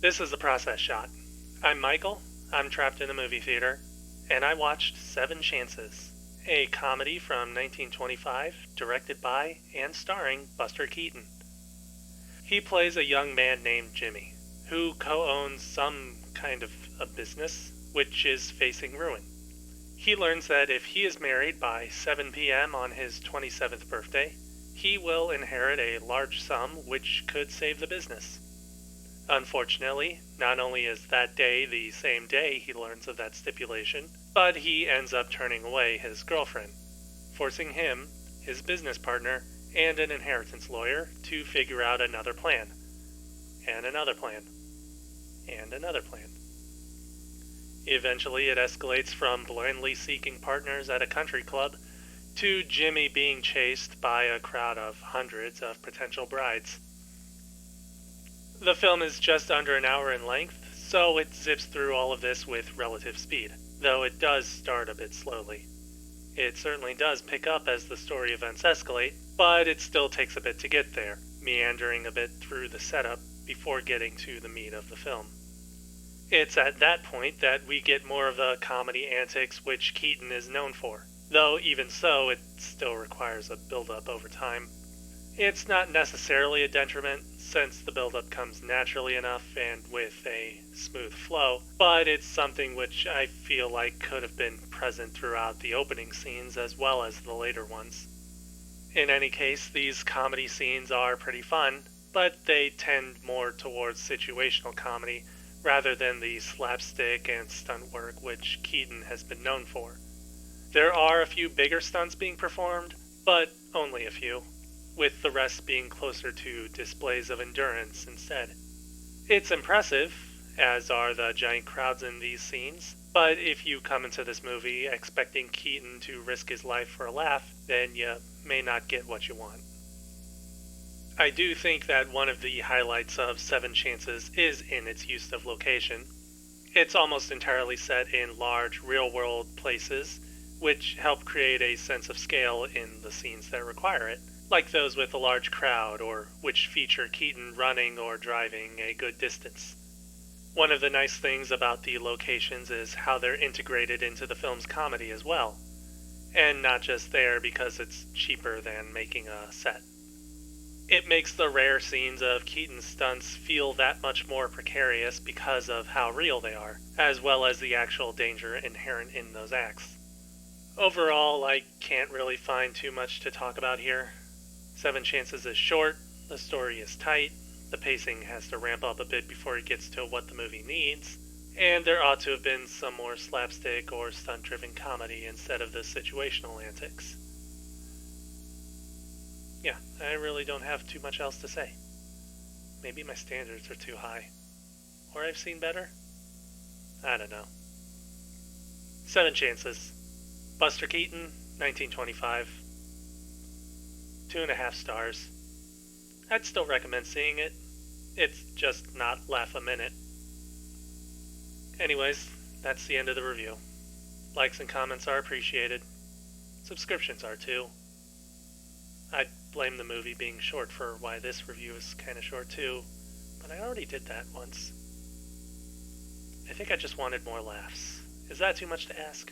This is the process shot. I'm Michael, I'm trapped in a movie theater, and I watched Seven Chances, a comedy from 1925 directed by and starring Buster Keaton. He plays a young man named Jimmy, who co-owns some kind of a business, which is facing ruin. He learns that if he is married by 7 p.m. on his 27th birthday, he will inherit a large sum which could save the business. Unfortunately, not only is that day the same day he learns of that stipulation, but he ends up turning away his girlfriend, forcing him, his business partner, and an inheritance lawyer to figure out another plan. And another plan. And another plan. Eventually it escalates from blindly seeking partners at a country club to Jimmy being chased by a crowd of hundreds of potential brides. The film is just under an hour in length, so it zips through all of this with relative speed, though it does start a bit slowly. It certainly does pick up as the story events escalate, but it still takes a bit to get there, meandering a bit through the setup before getting to the meat of the film. It's at that point that we get more of the comedy antics which Keaton is known for, though even so, it still requires a build-up over time. It's not necessarily a detriment, since the build-up comes naturally enough and with a smooth flow, but it's something which I feel like could have been present throughout the opening scenes as well as the later ones. In any case, these comedy scenes are pretty fun, but they tend more towards situational comedy rather than the slapstick and stunt work which Keaton has been known for. There are a few bigger stunts being performed, but only a few, with the rest being closer to displays of endurance instead. It's impressive, as are the giant crowds in these scenes, but if you come into this movie expecting Keaton to risk his life for a laugh, then you may not get what you want. I do think that one of the highlights of Seven Chances is in its use of location. It's almost entirely set in large, real-world places, which help create a sense of scale in the scenes that require it, like those with a large crowd or which feature Keaton running or driving a good distance. One of the nice things about the locations is how they're integrated into the film's comedy as well, and not just there because it's cheaper than making a set. It makes the rare scenes of Keaton's stunts feel that much more precarious because of how real they are, as well as the actual danger inherent in those acts. Overall, I can't really find too much to talk about here. Seven Chances is short, the story is tight, the pacing has to ramp up a bit before it gets to what the movie needs, and there ought to have been some more slapstick or stunt-driven comedy instead of the situational antics. Yeah, I really don't have too much else to say. Maybe my standards are too high. Or I've seen better? I don't know. Seven Chances. Buster Keaton, 1925. 2.5 stars. I'd still recommend seeing it. It's just not laugh a minute. Anyways, that's the end of the review. Likes and comments are appreciated. Subscriptions are too. I'd blame the movie being short for why this review is kinda short too, but I already did that once. I think I just wanted more laughs. Is that too much to ask?